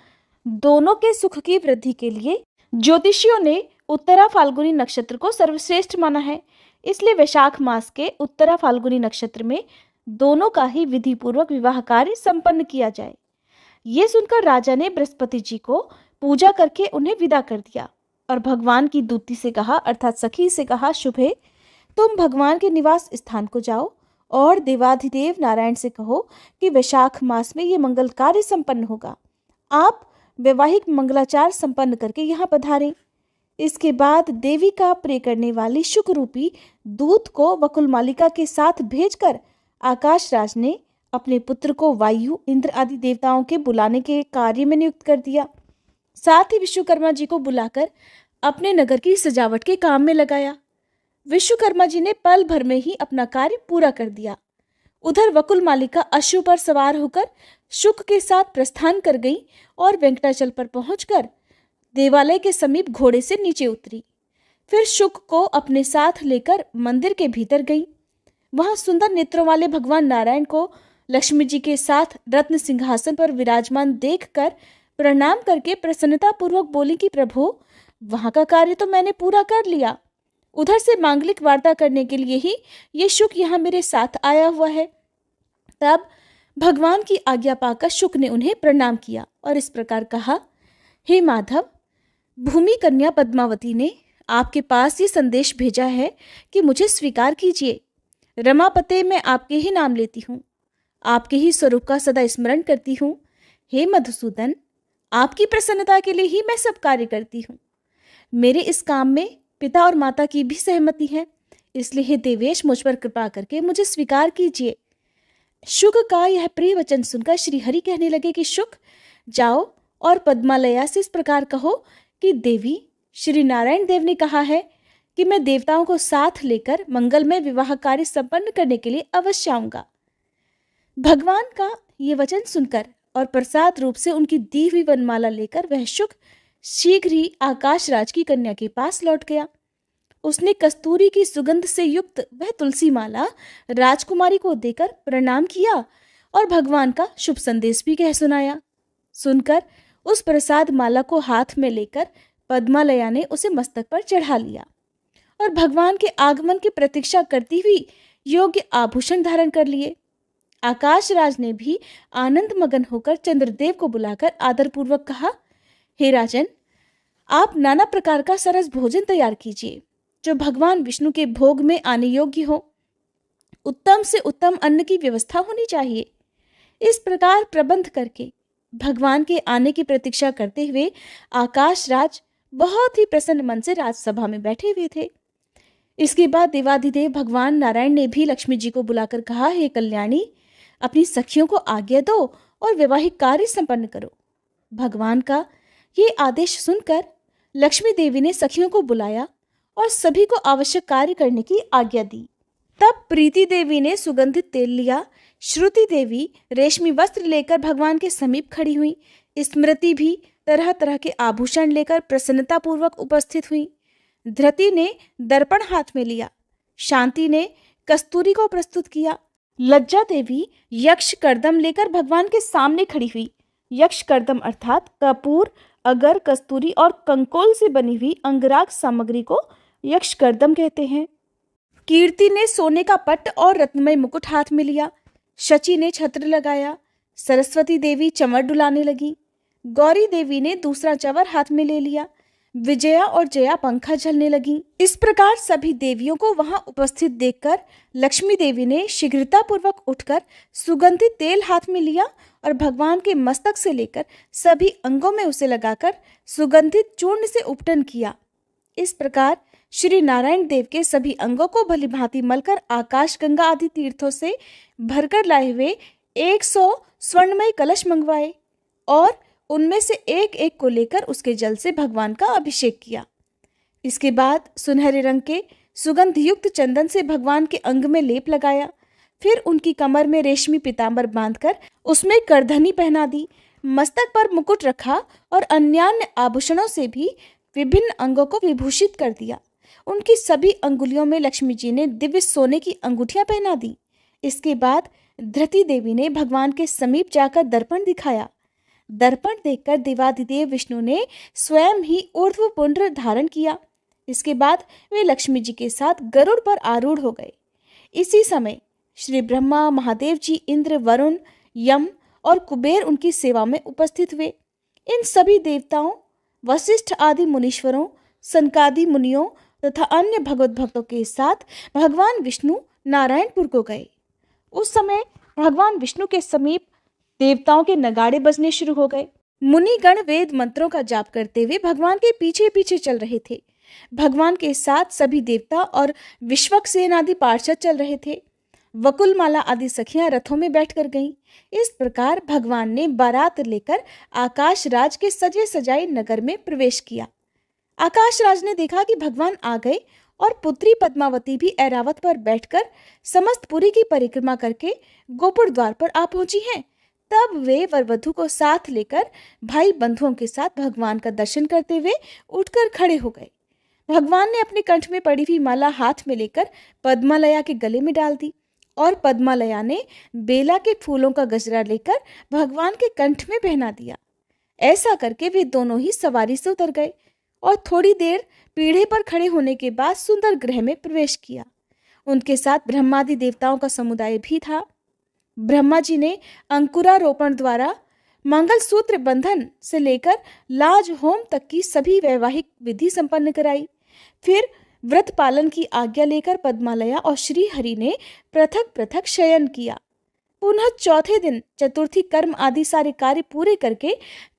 दोनों के सुख की वृद्धि के लिए ज्योतिषियों ने उत्तरा फाल्गुनी नक्षत्र को सर्वश्रेष्ठ माना है। इसलिए वैशाख मास के उत्तरा फाल्गुनी नक्षत्र में दोनों का ही विधि पूर्वक विवाह कार्य संपन्न किया जाए। ये सुनकर राजा ने बृहस्पति जी को पूजा करके उन्हें विदा कर दिया और भगवान की दूती से कहा, अर्थात सखी से कहा, शुभे, तुम भगवान के निवास स्थान को जाओ और देवाधिदेव नारायण से कहो कि वैशाख मास में ये मंगल कार्य संपन्न होगा। आप वैवाहिक मंगलाचार संपन्न करके यहाँ पधारें। इसके बाद देवी का प्रिय करने वाली शुक रूपी दूत को वकुल मालिका के साथ भेजकर आकाश राज ने अपने पुत्र को वायु, इंद्र आदि देवताओं के बुलाने के कार्य में नियुक्त कर दिया। साथ ही विश्वकर्मा जी को बुलाकर अपने नगर की सजावट के काम में लगाया। विश्वकर्मा जी ने पल भर में ही अपना कार्य पूरा कर दिया। उधर वकुल मालिका अश्व पर सवार होकर शुक के साथ प्रस्थान कर गई और वेंकटाचल पर पहुंचकर देवालय के समीप घोड़े से नीचे उतरी। फिर शुक को अपने साथ लेकर मंदिर के भीतर गई। वहां सुंदर नेत्रों वाले भगवान नारायण को लक्ष्मी जी के साथ रत्न सिंहासन पर विराजमान देखकर प्रणाम करके प्रसन्नता पूर्वक बोली कि प्रभु, वहां का कार्य तो मैंने पूरा कर लिया। उधर से मांगलिक वार्ता करने के लिए ही ये शुक यहाँ मेरे साथ आया हुआ है। तब भगवान की आज्ञा पाकर शुक ने उन्हें प्रणाम किया और इस प्रकार कहा, हे माधव, भूमि कन्या पद्मावती ने आपके पास ये संदेश भेजा है कि मुझे स्वीकार कीजिए। रमापते मैं आपके ही नाम लेती हूँ, आपके ही स्वरूप का सदा स्मरण करती हूँ। हे मधुसूदन, आपकी प्रसन्नता के लिए ही मैं सब कार्य करती हूँ। मेरे इस काम में पिता और माता की भी सहमति है, इसलिए हे देवेश, मुझ पर कृपा करके मुझे स्वीकार कीजिए। शुक का यह प्रिय वचन सुनकर श्री हरि कहने लगे कि शुक, जाओ और पद्मालया से इस प्रकार कहो कि देवी, श्री नारायण देव ने कहा है कि मैं देवताओं को साथ लेकर मंगलमय विवाह कार्य संपन्न करने के लिए अवश्य आऊंगा। भगवान का ये वचन सुनकर और प्रसाद रूप से उनकी दी हुई वनमाला लेकर वह शुक शीघ्र ही आकाश राज की कन्या के पास लौट गया। उसने कस्तूरी की सुगंध से युक्त वह तुलसी माला राजकुमारी को देकर प्रणाम किया और भगवान का शुभ संदेश भी कह सुनाया। सुनकर उस प्रसाद माला को हाथ में लेकर पद्मालया ने उसे मस्तक पर चढ़ा लिया और भगवान के आगमन की प्रतीक्षा करती हुई योग्य आभूषण धारण कर लिए। आकाश राज ने भी आनंद मगन होकर चंद्रदेव को बुलाकर आदरपूर्वक कहा, हे राजन, आप नाना प्रकार का सरस भोजन तैयार कीजिए जो भगवान विष्णु के भोग में आने योग्य हो। उत्तम से उत्तम अन्न की व्यवस्था होनी चाहिए। इस प्रकार प्रबंध करके भगवान के आने की प्रतीक्षा करते हुए आकाश राज बहुत ही प्रसन्न मन से राजसभा में बैठे हुए थे। इसके बाद देवाधिदेव भगवान नारायण ने भी लक्ष्मी जी को बुलाकर कहा, हे कल्याणी, अपनी सखियों को आज्ञा दो और वैवाहिक कार्य संपन्न करो। भगवान का ये आदेश सुनकर लक्ष्मी देवी ने सखियों को बुलाया और सभी को आवश्यक कार्य करने की आज्ञा दी। तब प्रीति देवी ने सुगंधित तेल लिया, श्रुति देवी रेशमी वस्त्र लेकर भगवान के समीप खड़ी हुई, स्मृति भी तरह तरह के आभूषण लेकर प्रसन्नता पूर्वक उपस्थित हुई। धृति ने दर्पण हाथ में लिया, शांति ने कस्तूरी को प्रस्तुत किया, लज्जा देवी यक्ष कर्दम लेकर भगवान के सामने खड़ी हुई। यक्ष कर्दम अर्थात कपूर, अगर, कस्तूरी और कंकोल से बनी हुई अंगराग सामग्री को यक्ष कर्दम कहते हैं। कीर्ति ने सोने का पट्ट और रत्नमय मुकुट हाथ में लिया, शची ने छत्र लगाया, सरस्वती देवी चमर डुलाने लगी, गौरी देवी ने दूसरा चवर हाथ में ले लिया, विजया और जया पंखा झलने लगी। इस प्रकार सभी देवियों को वहां उपस्थित देखकर लक्ष्मी देवी ने शीघ्रता पूर्वक उठकर सुगंधित तेल हाथ में लिया और भगवान के मस्तक से लेकर सभी अंगों में उसे लगाकर सुगंधित चूर्ण से उपटन किया। इस प्रकार श्री नारायण देव के सभी अंगों को भली भांति मलकर आकाश गंगा आदि तीर्थों से भरकर लाए हुए 100 स्वर्णमय कलश मंगवाए और उनमें से एक एक को लेकर उसके जल से भगवान का अभिषेक किया। इसके बाद सुनहरे रंग के सुगंध युक्त चंदन से भगवान के अंग में लेप लगाया। फिर उनकी कमर में रेशमी पीतांबर बांधकर उसमें करधनी पहना दी, मस्तक पर मुकुट रखा और अन्यान्य आभूषणों से भी विभिन्न अंगों को विभूषित कर दिया। उनकी सभी अंगुलियों में लक्ष्मी जी ने दिव्य सोने की अंगूठियां पहना दी। इसके बाद धृति देवी ने भगवान के समीप जाकर दर्पण दिखाया। दर्पण देखकर देवाधिदेव विष्णु ने स्वयं ही ऊर्ध्व पुंड्र धारण किया। इसके बाद वे लक्ष्मी जी के साथ गरुड़ पर आरूढ़ हो गए। इसी समय श्री ब्रह्मा, महादेव जी, इंद्र, वरुण, यम और कुबेर उनकी सेवा में उपस्थित हुए। इन सभी देवताओं, वशिष्ठ आदि मुनीश्वरों, सनकादि मुनियों तथा अन्य भगवत भक्तों के साथ भगवान विष्णु नारायणपुर को गए। उस समय भगवान विष्णु के समीप देवताओं के नगाड़े बजने शुरू हो गए। मुनिगण वेद मंत्रों का जाप करते हुए भगवान के पीछे पीछे चल रहे थे। भगवान के साथ सभी देवता और विश्वक्सेन आदि पार्षद चल रहे थे। वकुलमाला आदि सखियां रथों में बैठकर गईं। इस प्रकार भगवान ने बारात लेकर आकाश राज के सजे सजाए नगर में प्रवेश किया। आकाशराज ने देखा कि भगवान आ गए और पुत्री पद्मावती भी ऐरावत पर बैठकर समस्त पुरी की परिक्रमा करके गोपुर द्वार पर आ पहुंची हैं। तब वे वर वधू को साथ लेकर भाई बंधुओं के साथ भगवान का दर्शन करते हुए उठकर खड़े हो गए। भगवान ने अपने कंठ में पड़ी हुई माला हाथ में लेकर पद्मालया के गले में डाल दी और पद्मालया ने बेला के फूलों का गजरा लेकर भगवान के कंठ में पहना दिया। ऐसा करके वे दोनों ही सवारी से उतर गए और थोड़ी देर पीढ़े पर खड़े होने के बाद सुंदर गृह में प्रवेश किया। उनके साथ ब्रह्मादि देवताओं का समुदाय भी था। ब्रह्मा जी ने अंकुरारोपण द्वारा मंगलसूत्र बंधन से लेकर लाज होम तक की सभी वैवाहिक विधि संपन्न कराई। फिर व्रत पालन की आज्ञा लेकर पद्मालया और श्री हरि ने पृथक पृथक शयन किया। पुनः चौथे दिन चतुर्थी कर्म आदि सारे कार्य पूरे करके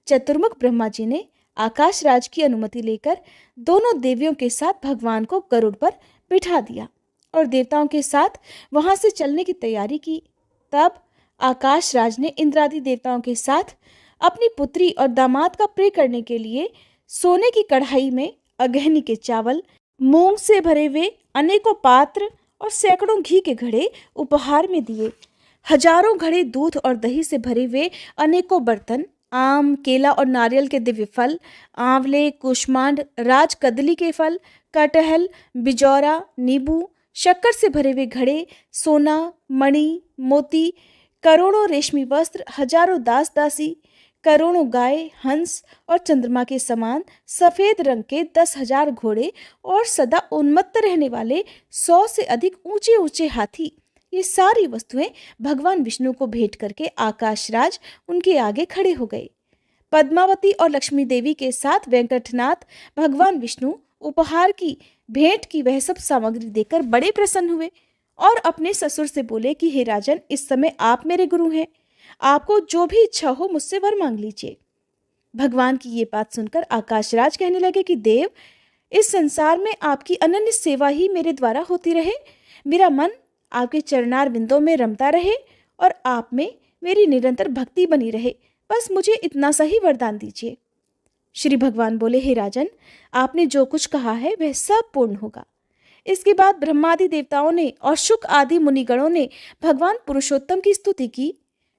चतुर्मुख ब्रह्मा जी ने आकाशराज की अनुमति लेकर दोनों देवियों के साथ भगवान को गरुड़ पर बिठा दिया और देवताओं के साथ वहां से चलने की तैयारी की। तब आकाशराज ने इंद्रादि देवताओं के साथ अपनी पुत्री और दामाद का प्रिय करने के लिए सोने की कढ़ाई में अगहनी के चावल, मूंग से भरे हुए अनेकों पात्र और सैकड़ों घी के घड़े उपहार में दिए। हजारों घड़े दूध और दही से भरे हुए अनेकों बर्तन, आम, केला और नारियल के दिव्य फल, आंवले, कुष्मांड, राज कदली के फल, कटहल, बिजौरा, नींबू, शक्कर से भरे हुए घड़े, सोना, मणि, मोती, करोड़ों रेशमी वस्त्र, हजारों दास दासी, करोड़ों गाय, हंस और चंद्रमा के समान सफेद रंग के 10,000 घोड़े और सदा उन्मत्त रहने वाले 100 से अधिक ऊंचे ऊंचे हाथी, ये सारी वस्तुएं भगवान विष्णु को भेंट करके आकाशराज उनके आगे खड़े हो गए। पद्मावती और लक्ष्मी देवी के साथ वेंकटनाथ भगवान विष्णु उपहार की भेंट की वह सब सामग्री देकर बड़े प्रसन्न हुए और अपने ससुर से बोले कि हे राजन, इस समय आप मेरे गुरु हैं, आपको जो भी इच्छा हो मुझसे वर मांग लीजिए। भगवान की ये बात सुनकर आकाशराज कहने लगे कि देव, इस संसार में आपकी अनन्य सेवा ही मेरे द्वारा होती रहे, मेरा मन आपके चरणार बिंदों में रमता रहे और आप में मेरी निरंतर भक्ति बनी रहे, बस मुझे इतना सा ही वरदान दीजिए। श्री भगवान बोले, हे राजन, आपने जो कुछ कहा है वह सब पूर्ण होगा। इसके बाद ब्रह्मादि देवताओं ने और शुक आदि मुनिगणों ने भगवान पुरुषोत्तम की स्तुति की।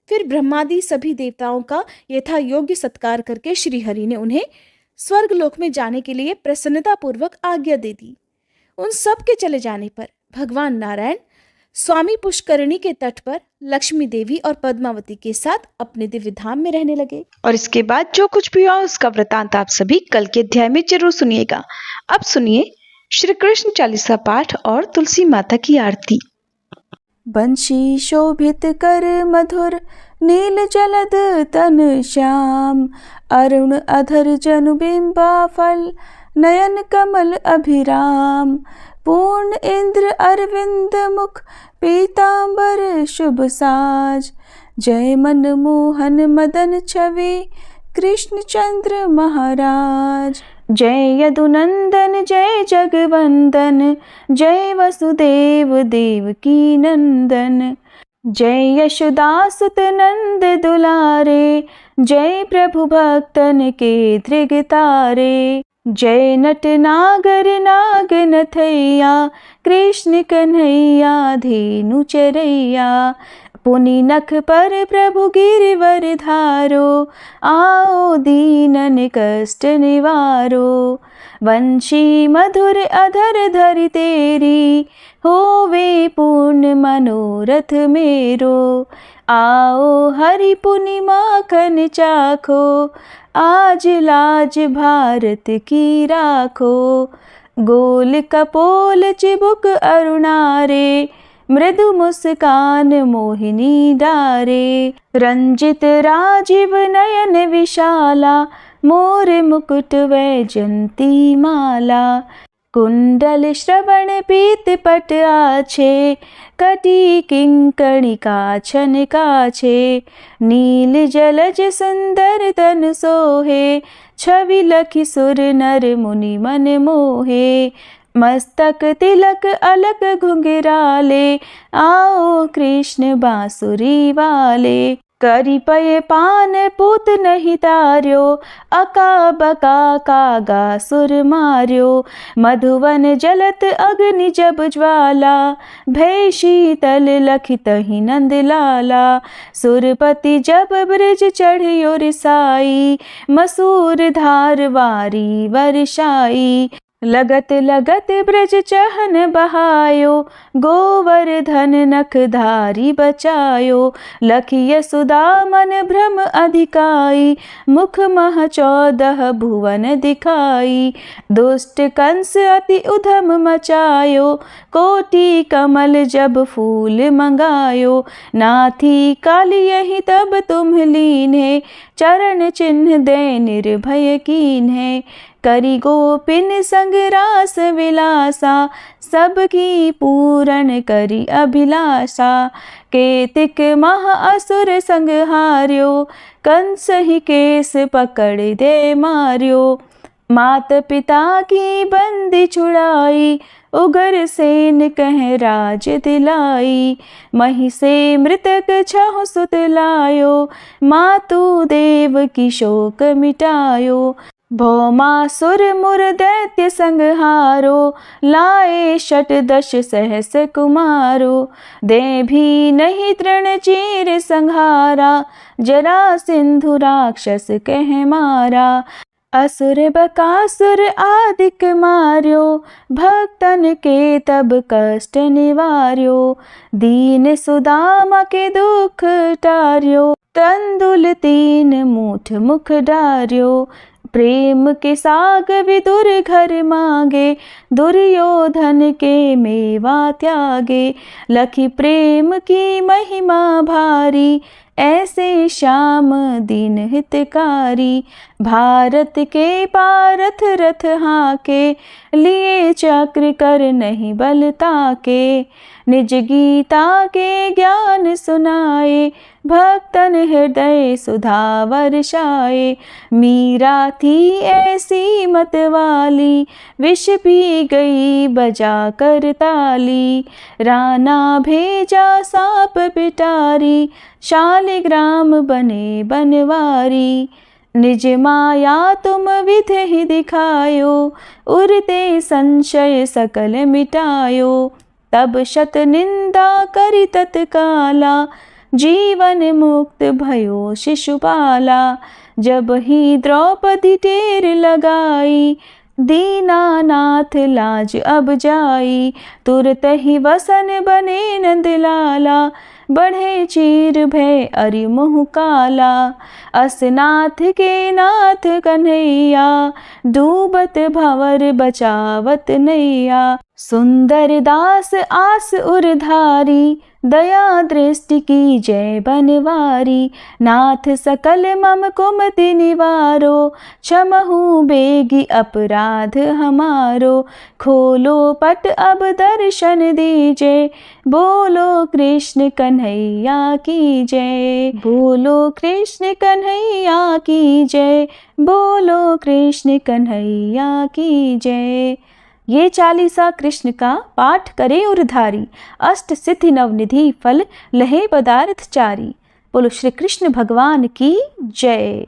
फिर ब्रह्मादि सभी देवताओं का यथा योग्य सत्कार करके श्री हरि ने उन्हें स्वर्गलोक में जाने के लिए प्रसन्नता पूर्वक आज्ञा दे दी। उन सब के चले जाने पर भगवान नारायण स्वामी पुष्करणी के तट पर लक्ष्मी देवी और पद्मावती के साथ अपने दिव्य धाम में रहने लगे। और इसके बाद जो कुछ भी हुआ उसका वृतांत आप सभी कल के अध्याय में जरूर सुनिएगा। अब सुनिए श्री कृष्ण चालीसा पाठ और तुलसी माता की आरती। बंशी शोभित कर मधुर नील जलद तन श्याम, अरुण अधर जनु बिंबा फल नयन कमल अभिराम, पूर्ण इंद्र अरविंद मुख पीतांबर शुभ साज, जय मन मोहन मदन छवि कृष्ण चंद्र महाराज। जय यदुनंदन जय जगवंदन, जय वसुदेव देवकी नंदन, जय यशोदासुत नंद दुलारे, जय प्रभु भक्तन के धृगतारे, जय नट नागर नाग नथैया, कृष्ण कन्हैया धेनु चरैया, पुनि नख पर प्रभु गिरिवर धारो, आओ दीनन कष्ट निवारो, वंशी मधुर अधर धरि तेरी, होवे पूर्ण मनोरथ मेरो, आओ हरि पुनि माखन चाखो, आज लाज भारत की राखो, गोल कपोल चिबुक अरुणारे, मृदु मुस्कान मोहिनी डारे, रंजित राजीव नयन विशाला, मोर मुकुट वैजंती माला, कुंडल श्रवण पीत पट आछे, कटी किंकणी काछन काछे, नील जलज सुंदर तन सोहे, छवि लखि सुर नर मुनि मन मोहे, मस्तक तिलक अलक घुंघराले, आओ कृष्ण बांसुरी वाले, करी पय पान पूत नहीं तार्यो, अका बका कागा सुर मार्यो। मधुवन जलत अग्नि जब ज्वाला, भय शीतल लखित ही नंद लाला। सुरपति जब ब्रज चढ़ियो रिसाई, मसूर धार वारी वर्षाई। लगत लगत ब्रज चहन बहायो, गोवर्धन नखधारी बचायो। लखी यशोदा मन भ्रम अधिकाई, मुख मह 14 भुवन दिखाई। दुष्ट कंस अति उधम मचायो, कोटि कमल जब फूल मंगायो। नाथी काली यही तब तुम लीन्हे, चरण चिन्ह दे निर्भय कीन्हे। करी गोपिन संग रास विलासा, सबकी पूरन करी अभिलाषा। केतिक मह असुर संग हार्यो, कंस ही केस पकड़ दे मार्यो। मात पिता की बंदी छुड़ाई, उगर सेन कह राज दिलाई। मही से मृतक 6 सुत लायो, मातु देव की शोक मिटायो। भौमासुर मुर दैत्य संहारो, लाए 10 सहस कुमारो। दे भी नहीं तृण चीर संहारा, जरा सिंधु राक्षस कह मारा। असुर बकासुर आदिक मार्यो, भक्तन के तब कष्ट निवार्यो। दीन सुदामा के दुख टार्यो, तंदुल 3 मूठ मुख डार्यो। प्रेम के साग विदुर घर मांगे, दुर्योधन के मेवा त्यागे। लखी प्रेम की महिमा भारी, ऐसे श्याम दीन हितकारी। भारत के पारथ रथ हाके, लिए चक्र कर नहीं बल ताके। निज गीता के ज्ञान सुनाए, भक्तन हृदय सुधा वर्षाए। मीरा थी ऐसी मत वाली, विष पी गई बजा कर ताली। राना भेजा सांप पिटारी, शालिग्राम बने बनवारी। निज माया तुम विधि ही दिखायो, उरते संशय सकल मिटायो। तब शत निंदा करी तत्काला, जीवन मुक्त भयो शिशुपाला। जब ही द्रौपदी टेर लगाई, दीनानाथ लाज अब जाई। तुरत ही वसन बने नंदलाला, बढ़े चीर भय अरि मुँह काला। असनाथ के नाथ कन्हैया, डूबत भंवर बचावत नैया। सुंदर दास आस उरधारी, दया दृष्टि की जय बनवारी। नाथ सकल मम कुमति निवारो, क्षमहु बेगी अपराध हमारो। खोलो पट अब दर्शन दीजे, बोलो कृष्ण कन्हैया की जय। बोलो कृष्ण कन्हैया की जय, बोलो कृष्ण कन्हैया की जय। ये 40 कृष्ण का पाठ करे उरधारी, अष्ट सिद्धि नवनिधि फल लहे पदार्थ चारी। बोलो श्री कृष्ण भगवान की जय।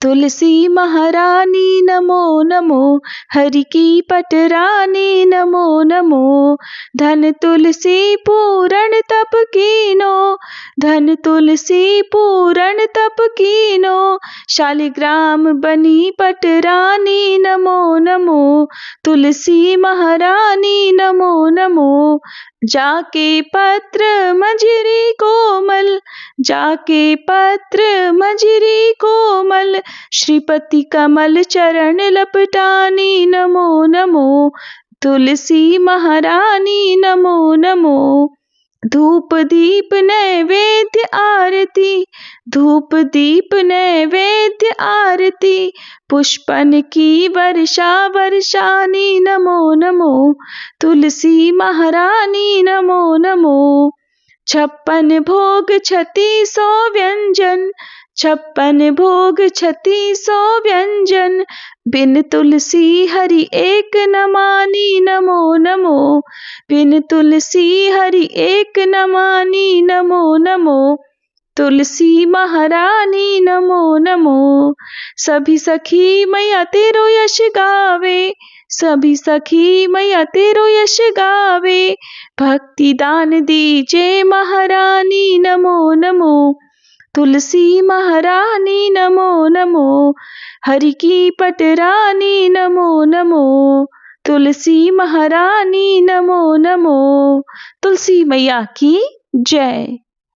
तुलसी महारानी नमो नमो, हरि की पटरानी नमो नमो। धन तुलसी पूरण तप कीनो, धन तुलसी पूरण तप कीनो। शालिग्राम बनी पटरानी नमो नमो, तुलसी महारानी नमो नमो। जाके पत्र मंजरी कोमल, जाके पत्र मंजरी कोमल। श्रीपति कमल चरण लपटानी नमो नमो, तुलसी महारानी नमो नमो। धूप दीप नैवेद्य आरती, धूप दीप नैवेद्य आरती। पुष्पन की वर्षा वर्षानी नमो नमो, तुलसी महारानी नमो नमो। 56 भोग 3600 व्यंजन, 56 भोग 3600 व्यंजन। बिन तुलसी हरि एक न मानी नमो नमो, बिन तुलसी हरि एक न मानी नमो नमो। तुलसी महारानी नमो नमो। सभी सखी मैया तेरो यश गावे, सभी सखी मैया तेरो यश गावे। भक्ति दान दीजे महारानी नमो नमो। तुलसी महारानी नमो नमो। हरि की पटरानी नमो नमो। तुलसी महारानी नमो नमो। तुलसी मैया की जय।